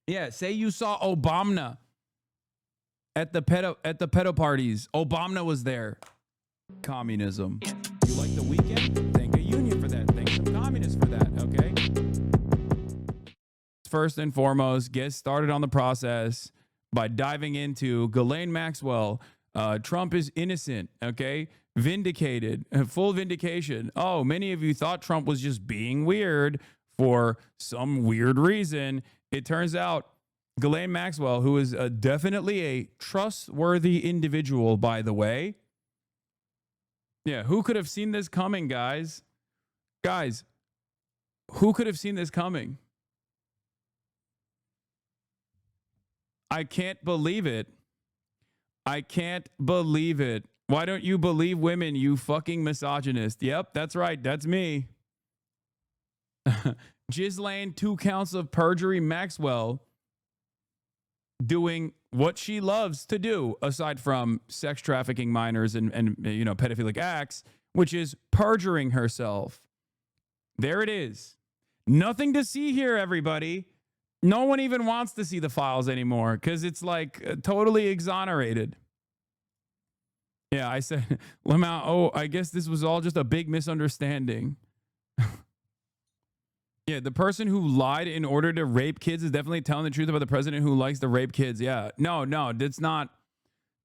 Yeah, say you saw Obama at the pedo parties. Obama was there. Communism. You like the weekend? Thank a union for that. Thank some communists for that, okay? First and foremost, get started on the process by diving into Ghislaine Maxwell. Trump is innocent, okay? Vindicated, full vindication. Oh, many of you thought Trump was just being weird for some weird reason. It turns out Ghislaine Maxwell, who is definitely a trustworthy individual, by the way. Yeah, who could have seen this coming, guys? Guys, who could have seen this coming? I can't believe it. I can't believe it. Why don't you believe women, you fucking misogynist? Yep, that's right. That's me. Ghislaine, 2 counts of perjury. Maxwell doing what she loves to do, aside from sex trafficking minors and pedophilic acts, which is perjuring herself. There it is. Nothing to see here, everybody. No one even wants to see the files anymore because it's like totally exonerated. Yeah, I said, Lamau, oh, I guess this was all just a big misunderstanding. Yeah, the person who lied in order to rape kids is definitely telling the truth about the president who likes to rape kids. Yeah, no, that's not.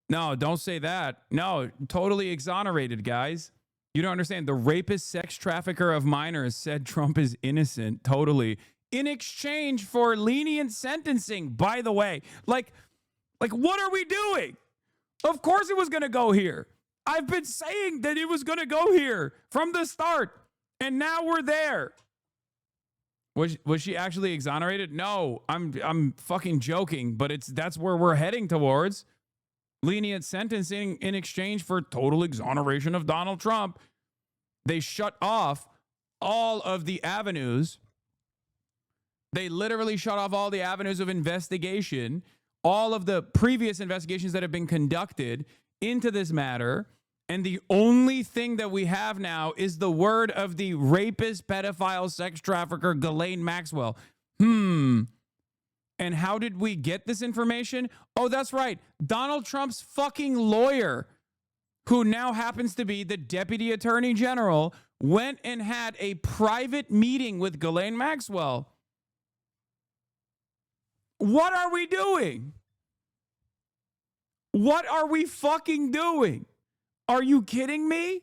No, don't say that. No, totally exonerated, guys. You don't understand. The rapist, sex trafficker of minors said Trump is innocent. Totally. In exchange for lenient sentencing, by the way. Like what are we doing? Of course it was going to go here. I've been saying that it was going to go here from the start, and now we're there. Was she actually exonerated? No, I'm fucking joking, but that's where we're heading towards. Lenient sentencing in exchange for total exoneration of Donald Trump. They shut off all of the avenues. They literally shut off all the avenues of investigation, all of the previous investigations that have been conducted into this matter. And the only thing that we have now is the word of the rapist, pedophile, sex trafficker, Ghislaine Maxwell. And how did we get this information? Oh, that's right. Donald Trump's fucking lawyer, who now happens to be the deputy attorney general, went and had a private meeting with Ghislaine Maxwell. What are we doing? What are we fucking doing? Are you kidding me?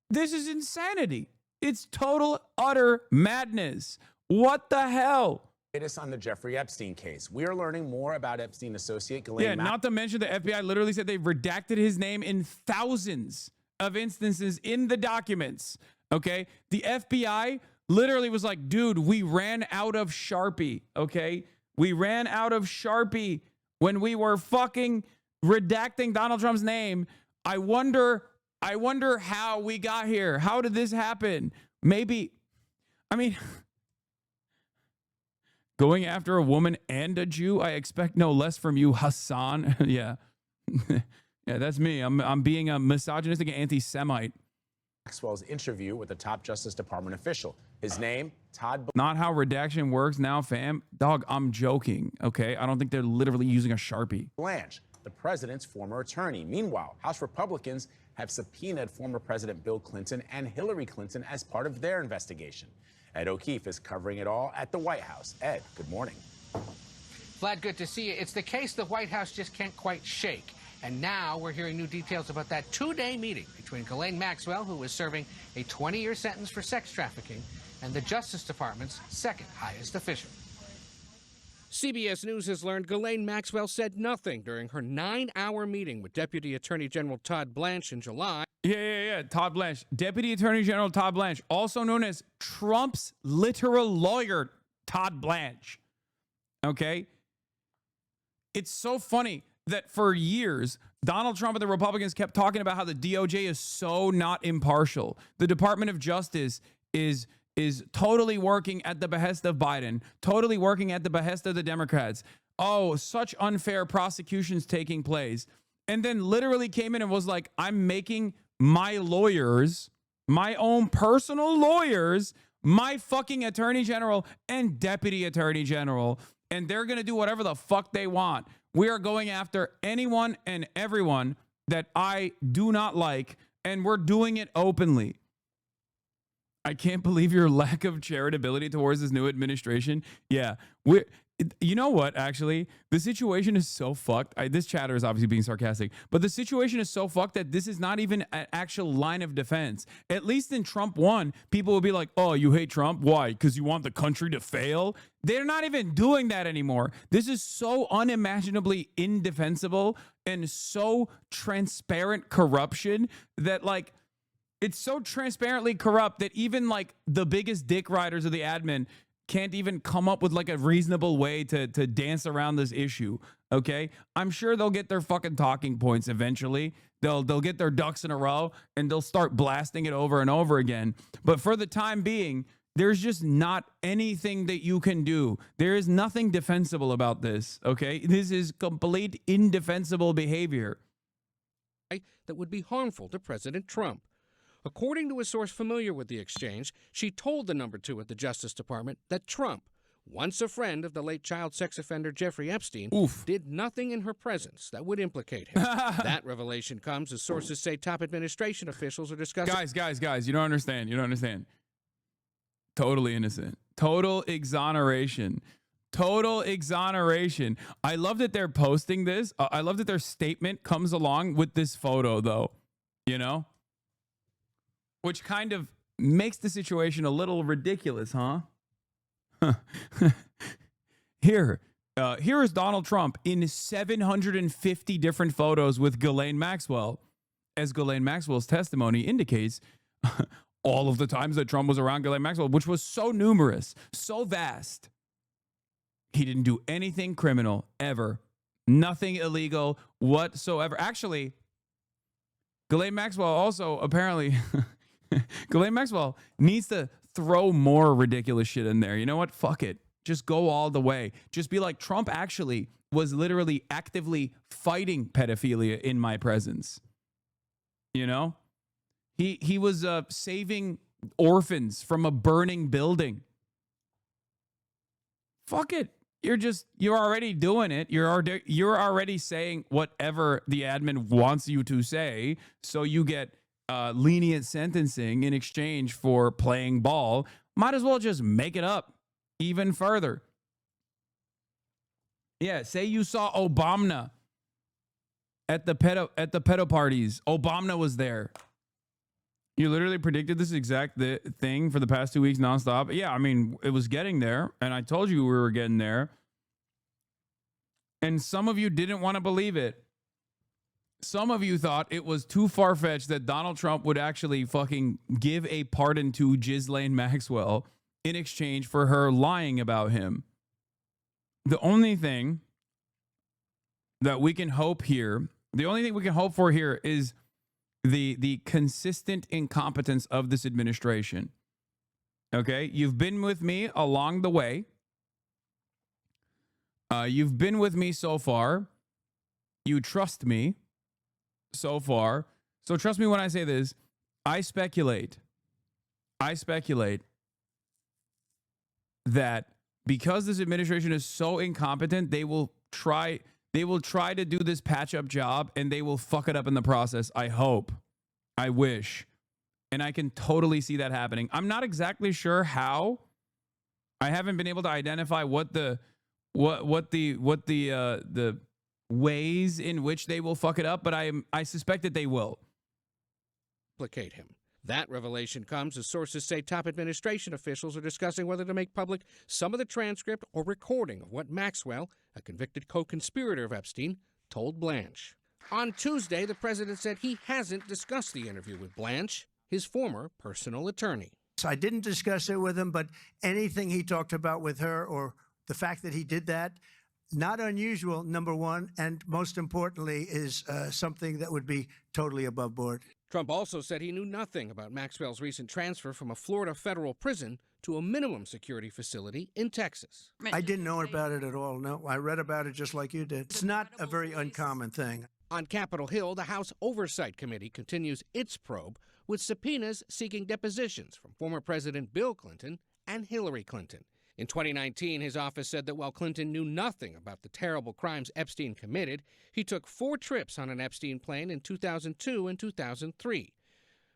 This is insanity. It's total, utter madness. What the hell? Latest on the Jeffrey Epstein case. We are learning more about Epstein associate Ghislaine. Yeah, not to mention the FBI literally said they've redacted his name in thousands of instances in the documents. Okay? The FBI literally was like, dude, we ran out of Sharpie. Okay? We ran out of Sharpie when we were fucking redacting Donald Trump's name. I wonder how we got here. How did this happen? Maybe, going after a woman and a Jew, I expect no less from you, Hasan. Yeah. Yeah, that's me. I'm being a misogynistic anti-Semite. Maxwell's interview with a top Justice Department official. His name, Todd. Not how redaction works now, fam. Dog, I'm joking, okay? I don't think they're literally using a Sharpie. Blanche, the president's former attorney. Meanwhile, House Republicans have subpoenaed former President Bill Clinton and Hillary Clinton as part of their investigation. Ed O'Keefe is covering it all at the White House. Ed, good morning. Vlad, good to see you. It's the case the White House just can't quite shake. And now we're hearing new details about that 2-day meeting between Ghislaine Maxwell, who is serving a 20-year sentence for sex trafficking, and the Justice Department's second highest official. CBS News has learned Ghislaine Maxwell said nothing during her 9-hour meeting with Deputy Attorney General Todd Blanche in July. Yeah. Todd Blanche. Deputy Attorney General Todd Blanche, also known as Trump's literal lawyer, Todd Blanche. Okay? It's so funny that for years, Donald Trump and the Republicans kept talking about how the DOJ is so not impartial. The Department of Justice is totally working at the behest of Biden, totally working at the behest of the Democrats. Oh, such unfair prosecutions taking place. And then literally came in and was like, I'm making my lawyers, my own personal lawyers, my fucking attorney general and deputy attorney general, and they're going to do whatever the fuck they want. We are going after anyone and everyone that I do not like, and we're doing it openly. I can't believe your lack of charitability towards this new administration. Yeah, you know what, actually? The situation is so fucked. This chatter is obviously being sarcastic, but the situation is so fucked that this is not even an actual line of defense. At least in Trump 1, people will be like, oh, you hate Trump? Why? Because you want the country to fail? They're not even doing that anymore. This is so unimaginably indefensible and so transparent corruption that, like, it's so transparently corrupt that even, like, the biggest dick riders of the admin can't even come up with, like, a reasonable way to dance around this issue. Okay, I'm sure they'll get their fucking talking points eventually. They'll get their ducks in a row and they'll start blasting it over and over again. But for the time being, there's just not anything that you can do. There is nothing defensible about this. Okay, this is complete indefensible behavior that would be harmful to President Trump. According to a source familiar with the exchange, she told the number 2 at the Justice Department that Trump, once a friend of the late child sex offender Jeffrey Epstein, did nothing in her presence that would implicate him. That revelation comes as sources say top administration officials are discussing... Guys, you don't understand. You don't understand. Totally innocent. Total exoneration. Total exoneration. I love that they're posting this. I love that their statement comes along with this photo, though. You know? Which kind of makes the situation a little ridiculous, huh? Here is Donald Trump in 750 different photos with Ghislaine Maxwell. As Ghislaine Maxwell's testimony indicates, all of the times that Trump was around Ghislaine Maxwell, which was so numerous, so vast, he didn't do anything criminal ever. Nothing illegal whatsoever. Actually, Ghislaine Maxwell also apparently... Ghislaine Maxwell needs to throw more ridiculous shit in there. You know what? Fuck it. Just go all the way. Just be like, Trump actually was literally actively fighting pedophilia in my presence. You know? He was saving orphans from a burning building. Fuck it. You're already doing it. You're already saying whatever the admin wants you to say, so you get lenient sentencing in exchange for playing ball. Might as well just make it up even further. Yeah, say you saw Obama at the pedo parties. Obama was there. You literally predicted this exact thing for the past 2 weeks nonstop. Yeah, I mean, it was getting there, and I told you we were getting there. And some of you didn't want to believe it. Some of you thought it was too far-fetched that Donald Trump would actually fucking give a pardon to Ghislaine Maxwell in exchange for her lying about him. The only thing that we can hope here, the only thing we can hope for here is the consistent incompetence of this administration. Okay? You've been with me along the way. You've been with me so far. You trust me so far. So trust me when I say this. I speculate that because this administration is so incompetent, they will try to do this patch-up job and they will fuck it up in the process. I hope. I wish. And I can totally see that happening. I'm not exactly sure how. I haven't been able to identify what the ways in which they will fuck it up, but I suspect that they will. Implicate him. That revelation comes as sources say top administration officials are discussing whether to make public some of the transcript or recording of what Maxwell, a convicted co-conspirator of Epstein, told Blanche. On Tuesday, the president said he hasn't discussed the interview with Blanche, his former personal attorney. I didn't discuss it with him, but anything he talked about with her or the fact that he did that, not unusual, number one, and most importantly, is something that would be totally above board. Trump also said he knew nothing about Maxwell's recent transfer from a Florida federal prison to a minimum security facility in Texas. I didn't know about it at all, no. I read about it just like you did. It's not a very uncommon thing. On Capitol Hill, the House Oversight Committee continues its probe with subpoenas seeking depositions from former President Bill Clinton and Hillary Clinton. In 2019, his office said that while Clinton knew nothing about the terrible crimes Epstein committed, he took 4 trips on an Epstein plane in 2002 and 2003.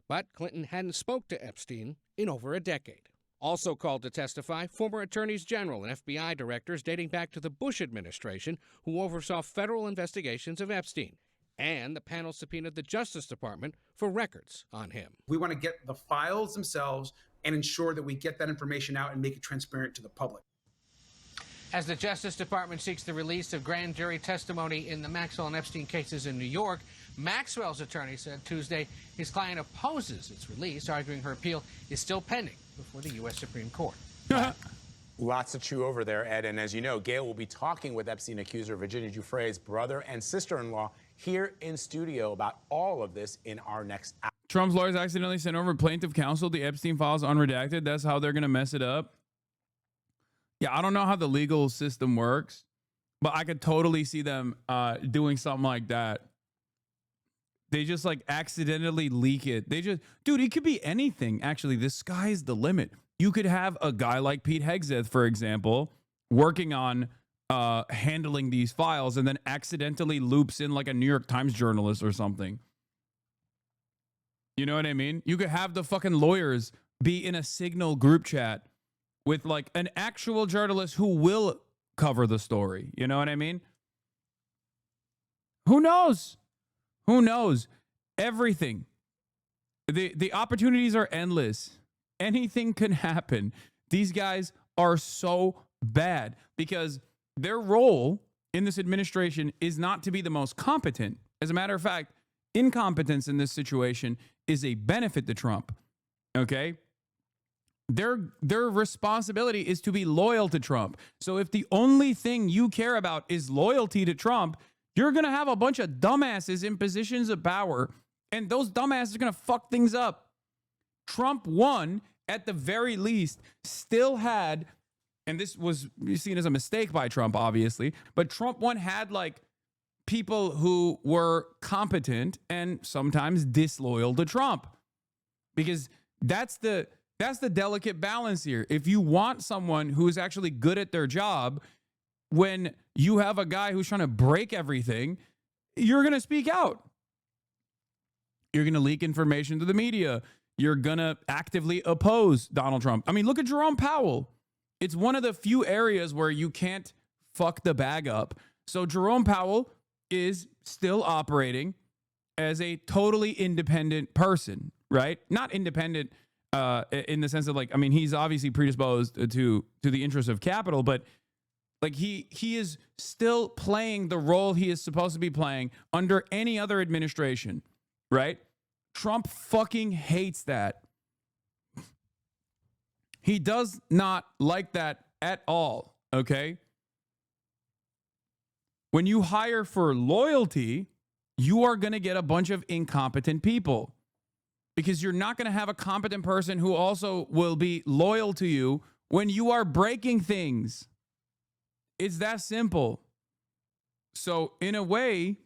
But Clinton hadn't spoke to Epstein in over a decade. Also called to testify, former attorneys general and FBI directors dating back to the Bush administration who oversaw federal investigations of Epstein. And the panel subpoenaed the Justice Department for records on him. We want to get the files themselves and ensure that we get that information out and make it transparent to the public. As the Justice Department seeks the release of grand jury testimony in the Maxwell and Epstein cases in New York, Maxwell's attorney said Tuesday his client opposes its release, arguing her appeal is still pending before the U.S. Supreme Court. Lots to chew over there, Ed. And as you know, Gail will be talking with Epstein accuser Virginia Giuffre's brother and sister-in-law here in studio about all of this in our next hour. Trump's lawyers accidentally sent over plaintiff counsel the Epstein files unredacted. That's how they're going to mess it up. Yeah, I don't know how the legal system works, but I could totally see them doing something like that. They just like accidentally leak it. Dude, it could be anything. Actually, the sky's the limit. You could have a guy like Pete Hegseth, for example, working on handling these files and then accidentally loops in like a New York Times journalist or something. You know what I mean? You could have the fucking lawyers be in a Signal group chat with like an actual journalist who will cover the story. You know what I mean? Who knows? Who knows? Everything. The opportunities are endless. Anything can happen. These guys are so bad because their role in this administration is not to be the most competent. As a matter of fact, incompetence in this situation is a benefit to Trump. Okay? Their responsibility is to be loyal to Trump. So if the only thing you care about is loyalty to Trump, you're going to have a bunch of dumbasses in positions of power, and those dumbasses are going to fuck things up. Trump won, at the very least, still had, and this was seen as a mistake by Trump, obviously, but Trump won had like people who were competent and sometimes disloyal to Trump, because that's the delicate balance here. If you want someone who is actually good at their job, when you have a guy who's trying to break everything, you're going to speak out. You're going to leak information to the media. You're going to actively oppose Donald Trump. I mean, look at Jerome Powell. It's one of the few areas where you can't fuck the bag up. So Jerome Powell is still operating as a totally independent person, right? Not independent in the sense of like, I mean, he's obviously predisposed to the interests of capital, but like he is still playing the role he is supposed to be playing under any other administration, right? Trump fucking hates that. He does not like that at all, okay? When you hire for loyalty, you are going to get a bunch of incompetent people because you're not going to have a competent person who also will be loyal to you when you are breaking things. It's that simple. So in a way,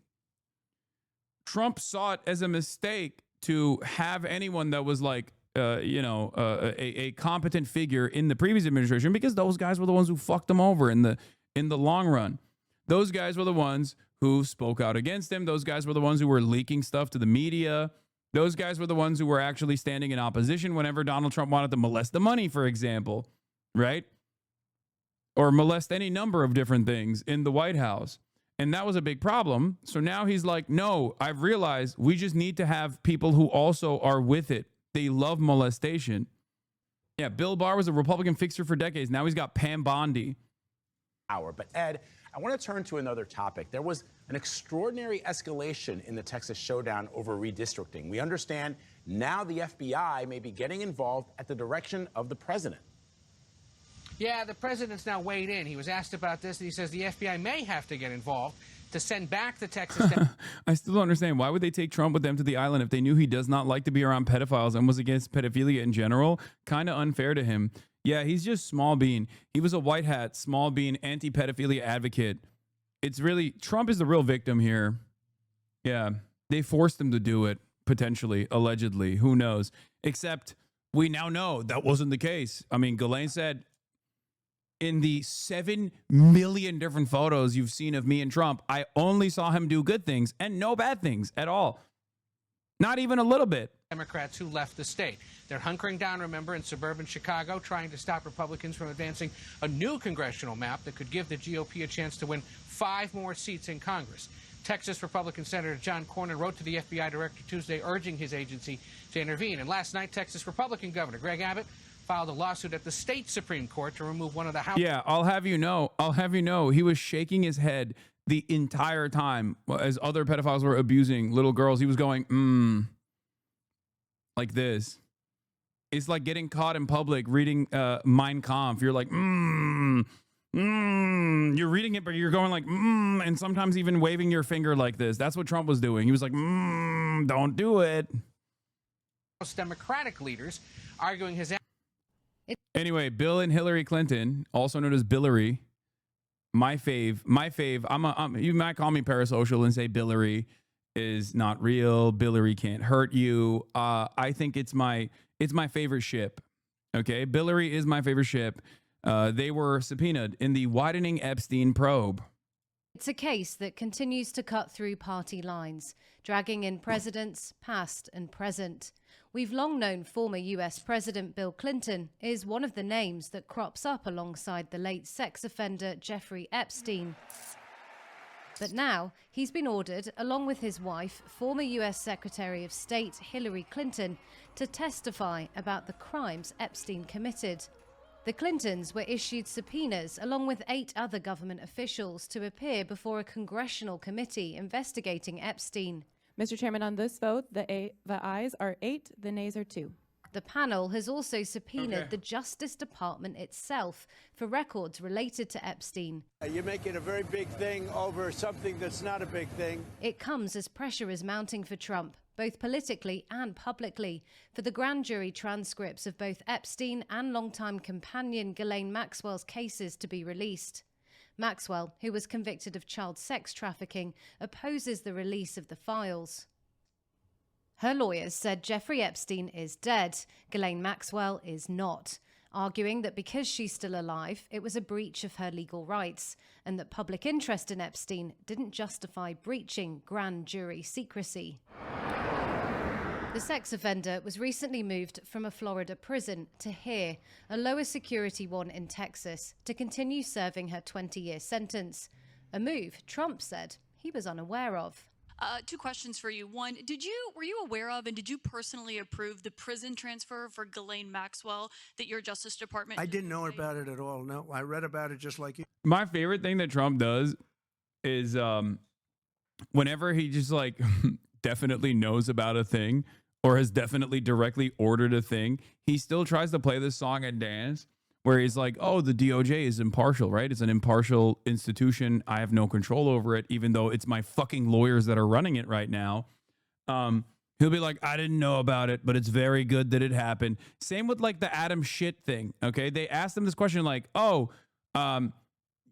Trump saw it as a mistake to have anyone that was like, a competent figure in the previous administration, because those guys were the ones who fucked him over in the long run. Those guys were the ones who spoke out against him. Those guys were the ones who were leaking stuff to the media. Those guys were the ones who were actually standing in opposition whenever Donald Trump wanted to molest the money, for example, right? Or molest any number of different things in the White House. And that was a big problem. So now he's like, no, I've realized we just need to have people who also are with it. They love molestation. Yeah, Bill Barr was a Republican fixer for decades. Now he's got Pam Bondi. But Ed, I want to turn to another topic. There was an extraordinary escalation in the Texas showdown over redistricting. We understand now the FBI may be getting involved at the direction of the president. Yeah, the president's now weighed in. He was asked about this, and he says the FBI may have to get involved to send back the Texas... I still don't understand. Why would they take Trump with them to the island if they knew he does not like to be around pedophiles and was against pedophilia in general? Kind of unfair to him. Yeah, he's just small bean. He was a white hat, small bean, anti-pedophilia advocate. It's really... Trump is the real victim here. Yeah, they forced him to do it. potentially, allegedly. Who knows? Except we now know that wasn't the case. I mean, Ghislaine said, in the 7 million different photos you've seen of me and Trump, I only saw him do good things and no bad things at all. Not even a little bit. Democrats who left the state. They're hunkering down, remember, in suburban Chicago, trying to stop Republicans from advancing a new congressional map that could give the GOP a chance to win 5 more seats in Congress. Texas Republican Senator John Cornyn wrote to the FBI director Tuesday urging his agency to intervene. And last night, Texas Republican Governor Greg Abbott filed a lawsuit at the state Supreme Court to remove one of the House. Yeah, I'll have you know, he was shaking his head the entire time as other pedophiles were abusing little girls. He was going, like this. It's like getting caught in public reading Mein Kampf. You're like, you're reading it, but you're going like, and sometimes even waving your finger like this. That's what Trump was doing. He was like, don't do it. Democratic leaders arguing his. Anyway, Bill and Hillary Clinton, also known as Billary, my fave. You might call me parasocial and say Billary is not real. Billary can't hurt you. I think it's my favorite ship. Okay, Billary is my favorite ship. They were subpoenaed in the widening Epstein probe. It's a case that continues to cut through party lines, dragging in presidents past and present. We've long known former US President Bill Clinton is one of the names that crops up alongside the late sex offender Jeffrey Epstein. But now he's been ordered, along with his wife, former US Secretary of State Hillary Clinton, to testify about the crimes Epstein committed. The Clintons were issued subpoenas along with 8 other government officials to appear before a congressional committee investigating Epstein. Mr. Chairman, on this vote, the ayes are 8, the nays are 2. The panel has also subpoenaed the Justice Department itself for records related to Epstein. You're making a very big thing over something that's not a big thing. It comes as pressure is mounting for Trump, both politically and publicly, for the grand jury transcripts of both Epstein and longtime companion Ghislaine Maxwell's cases to be released. Maxwell, who was convicted of child sex trafficking, opposes the release of the files. Her lawyers said Jeffrey Epstein is dead. Ghislaine Maxwell is not, arguing that because she's still alive, it was a breach of her legal rights, and that public interest in Epstein didn't justify breaching grand jury secrecy. The sex offender was recently moved from a Florida prison to here, a lower security one in Texas, to continue serving her 20-year sentence. A move Trump said he was unaware of. 2 questions for you. One, were you aware of and did you personally approve the prison transfer for Ghislaine Maxwell that your Justice Department? I didn't know about it at all. No, I read about it just like you. My favorite thing that Trump does is whenever he just like definitely knows about a thing or has definitely directly ordered a thing, he still tries to play this song and dance where he's like, oh, the DOJ is impartial, right? It's an impartial institution. I have no control over it, even though it's my fucking lawyers that are running it right now. He'll be like, I didn't know about it, but it's very good that it happened. Same with like the Adam Schiff thing, okay? They asked him this question like, oh, the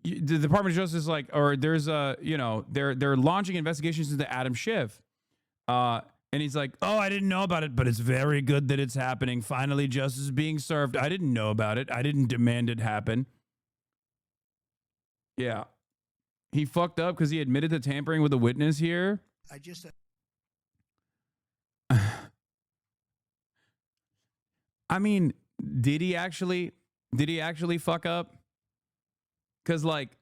Department of Justice, like, or there's a, they're launching investigations into Adam Schiff. And he's like, oh, I didn't know about it, but it's very good that it's happening. Finally, justice is being served. I didn't know about it. I didn't demand it happen. Yeah. He fucked up because he admitted to tampering with a witness here. I mean, did he actually fuck up? Because, like,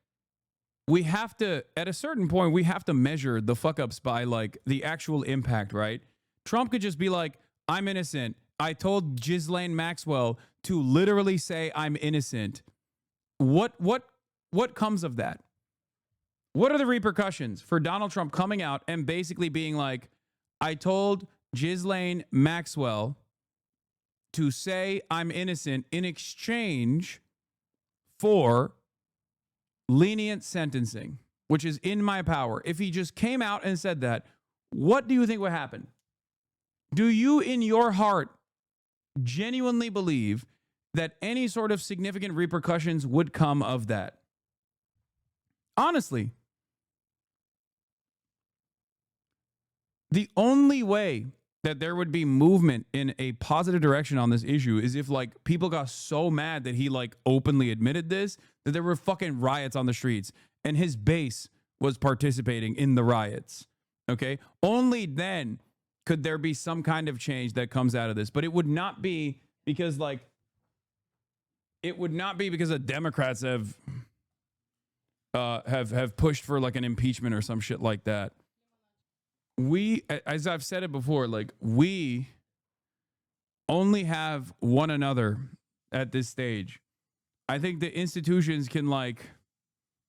we have to, at a certain point, we have to measure the fuck ups by like the actual impact, right? Trump could just be like, I'm innocent. I told Ghislaine Maxwell to literally say I'm innocent. What comes of that? What are the repercussions for Donald Trump coming out and basically being like, I told Ghislaine Maxwell to say I'm innocent in exchange for lenient sentencing, which is in my power. If he just came out and said that, what do you think would happen? Do you in your heart genuinely believe that any sort of significant repercussions would come of that? Honestly, the only way that there would be movement in a positive direction on this issue is if like people got so mad that he like openly admitted this, that there were fucking riots on the streets and his base was participating in the riots. Okay. Only then could there be some kind of change that comes out of this, but it would not be because like, it would not be because the Democrats have pushed for like an impeachment or some shit like that. We, as I've said it before, like we only have one another at this stage. I think the institutions can like,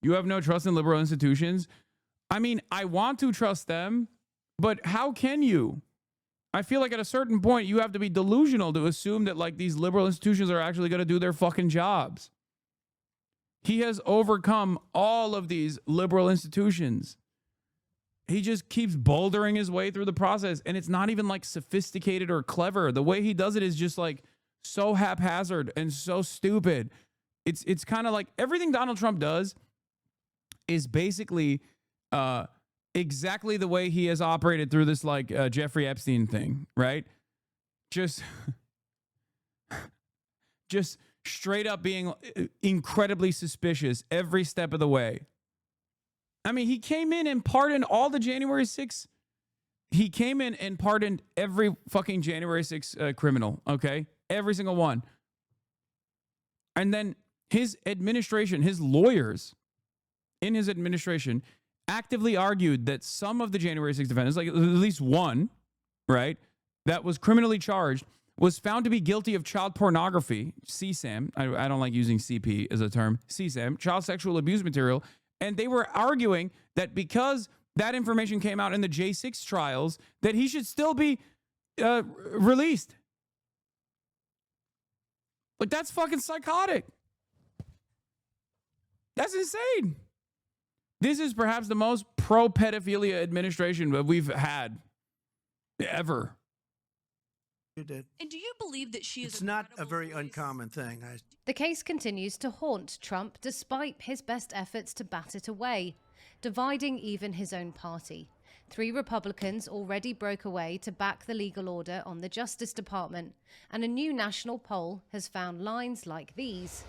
you have no trust in liberal institutions. I mean, I want to trust them, but how can you? I feel like at a certain point, you have to be delusional to assume that like these liberal institutions are actually going to do their fucking jobs. He has overcome all of these liberal institutions. He just keeps bouldering his way through the process, and it's not even like sophisticated or clever. The way he does it is just like so haphazard and so stupid. It's kind of like everything Donald Trump does is basically exactly the way he has operated through this like Jeffrey Epstein thing, right? Just straight up being incredibly suspicious every step of the way. I mean, he came in and pardoned all the January 6th. He came in and pardoned every fucking January 6th criminal, okay? Every single one. And then his administration, his lawyers in his administration actively argued that some of the January 6th defendants, like at least one, right, that was criminally charged, was found to be guilty of child pornography, CSAM. I don't like using CP as a term, CSAM, child sexual abuse material. And they were arguing that because that information came out in the J6 trials, that he should still be released. Like, that's fucking psychotic. That's insane. This is perhaps the most pro-pedophilia administration that we've had ever. You did. And do you believe that she is It's not a very uncommon thing. The case continues to haunt Trump despite his best efforts to bat it away, dividing even his own party. 3 Republicans already broke away to back the legal order on the Justice Department, and a new national poll has found lines like these.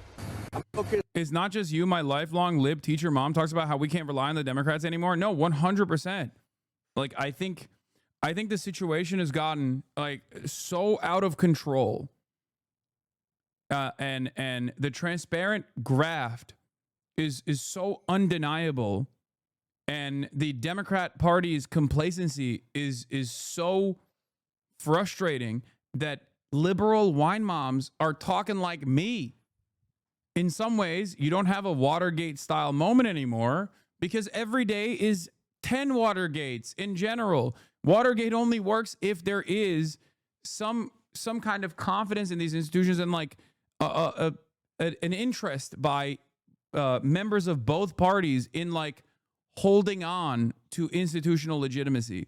It's not just you, my lifelong lib teacher mom talks about how we can't rely on the Democrats anymore. No, 100%. Like, I think the situation has gotten like so out of control. And the transparent graft is so undeniable. And the Democrat Party's complacency is so frustrating that liberal wine moms are talking like me. In some ways, you don't have a Watergate style moment anymore because every day is 10 Watergates in general. Watergate only works if there is some kind of confidence in these institutions and like an interest by members of both parties in like holding on to institutional legitimacy.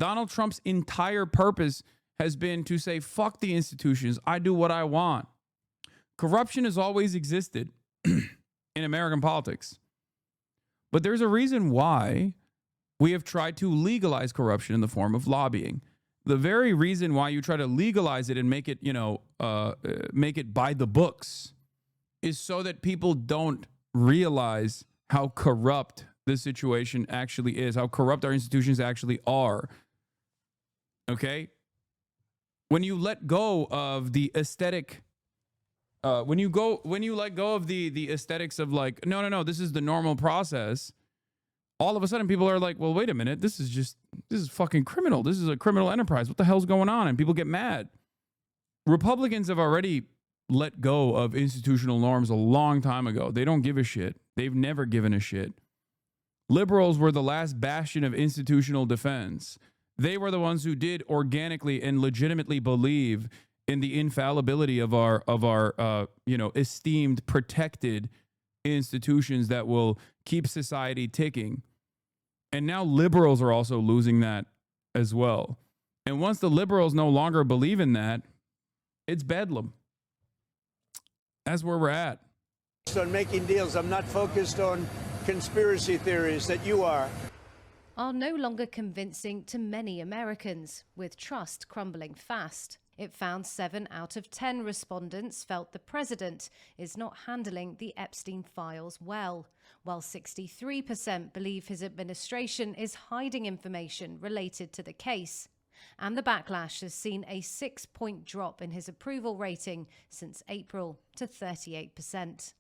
Donald Trump's entire purpose has been to say, fuck the institutions. I do what I want. Corruption has always existed in American politics. But there's a reason why we have tried to legalize corruption in the form of lobbying. The very reason why you try to legalize it and make it, make it by the books is so that people don't realize how corrupt this situation actually is, how corrupt our institutions actually are. Okay? When you let go of the aesthetic, when you let go of the aesthetics of like, no, this is the normal process, all of a sudden people are like, well, wait a minute, this is fucking criminal. This is a criminal enterprise. What the hell's going on? And people get mad. Republicans have already let go of institutional norms a long time ago. They don't give a shit. They've never given a shit. Liberals were the last bastion of institutional defense. They were the ones who did organically and legitimately believe in the infallibility of our esteemed, protected institutions that will keep society ticking. And now liberals are also losing that as well. And once the liberals no longer believe in that, it's bedlam. That's where we're at. On making deals, I'm not focused on conspiracy theories that you are. are no longer convincing to many Americans, with trust crumbling fast. It found 7 out of 10 respondents felt the president is not handling the Epstein files well, while 63% believe his administration is hiding information related to the case. And the backlash has seen a 6-point drop in his approval rating since April to 38%.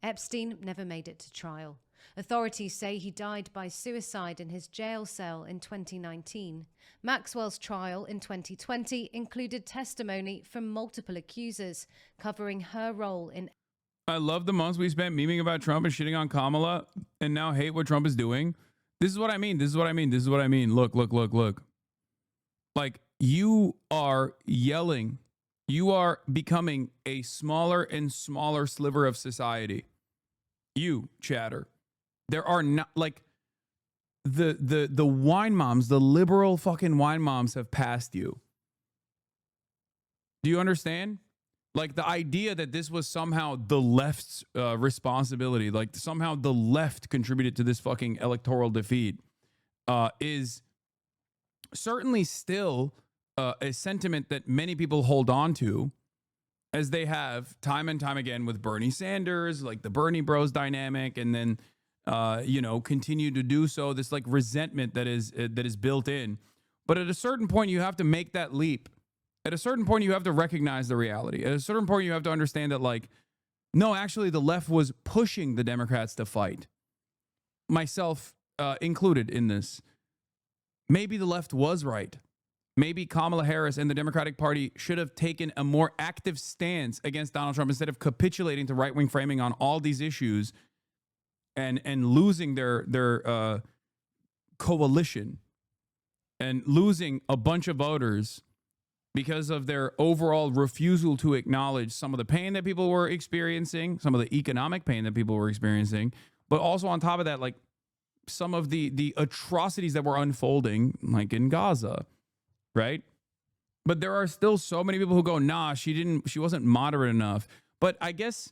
Epstein never made it to trial. Authorities say he died by suicide in his jail cell in 2019. Maxwell's trial in 2020 included testimony from multiple accusers covering her role in... I love the months we spent memeing about Trump and shitting on Kamala and now hate what Trump is doing. This is what I mean. This is what I mean. This is what I mean. Look. Like, you are yelling. You are becoming a smaller and smaller sliver of society. You, chatter. There are not, like, the wine moms, the liberal fucking wine moms have passed you. Do you understand? Like, the idea that this was somehow the left's responsibility, like somehow the left contributed to this fucking electoral defeat, is certainly still a sentiment that many people hold on to, as they have time and time again with Bernie Sanders, like the Bernie Bros dynamic, and then continue to do so. This like resentment that is built in. But at a certain point, you have to make that leap. At a certain point, you have to recognize the reality. At a certain point, you have to understand that, like, no, actually, the left was pushing the Democrats to fight. Myself included in this. Maybe the left was right. Maybe Kamala Harris and the Democratic Party should have taken a more active stance against Donald Trump instead of capitulating to right-wing framing on all these issues and losing their coalition and losing a bunch of voters because of their overall refusal to acknowledge some of the pain that people were experiencing, some of the economic pain that people were experiencing, but also on top of that, like some of the atrocities that were unfolding, like in Gaza, right? But there are still so many people who go, nah, she wasn't moderate enough. But I guess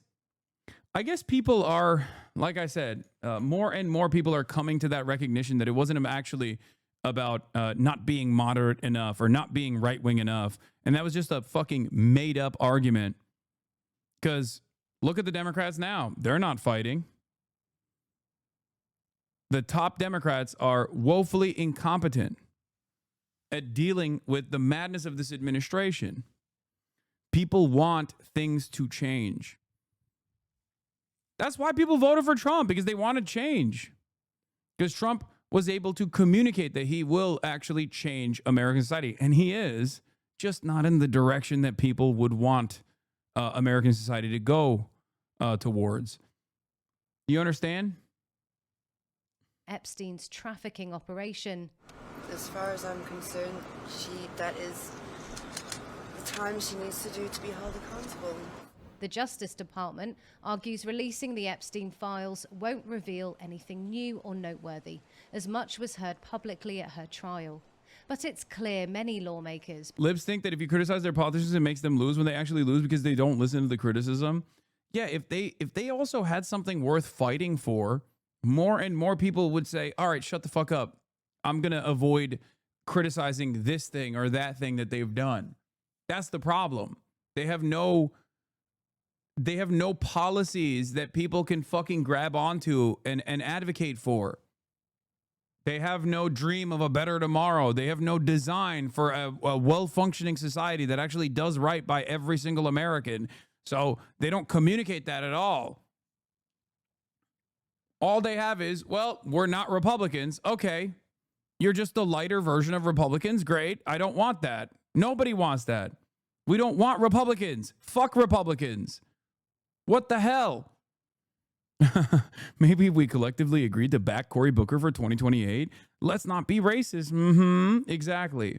people are, like I said, more and more people are coming to that recognition that it wasn't actually about not being moderate enough or not being right-wing enough. And that was just a fucking made-up argument. Because look at the Democrats now. They're not fighting. The top Democrats are woefully incompetent at dealing with the madness of this administration. People want things to change. That's why people voted for Trump, because they wanted change. Because Trump was able to communicate that he will actually change American society. And he is, just not in the direction that people would want American society to go towards. You understand? Epstein's trafficking operation. As far as I'm concerned, that is the time she needs to do to be held accountable. The Justice Department argues releasing the Epstein files won't reveal anything new or noteworthy, as much was heard publicly at her trial. But it's clear many lawmakers... Libs think that if you criticize their politicians, it makes them lose when they actually lose because they don't listen to the criticism. Yeah, if they also had something worth fighting for, more and more people would say, all right, shut the fuck up. I'm going to avoid criticizing this thing or that thing that they've done. That's the problem. They have no policies that people can fucking grab onto and advocate for. They have no dream of a better tomorrow. They have no design for a well-functioning society that actually does right by every single American. So they don't communicate that at all. All they have is, well, we're not Republicans. Okay. You're just the lighter version of Republicans. Great. I don't want that. Nobody wants that. We don't want Republicans. Fuck Republicans. What the hell? Maybe we collectively agreed to back Cory Booker for 2028. Let's not be racist. Exactly.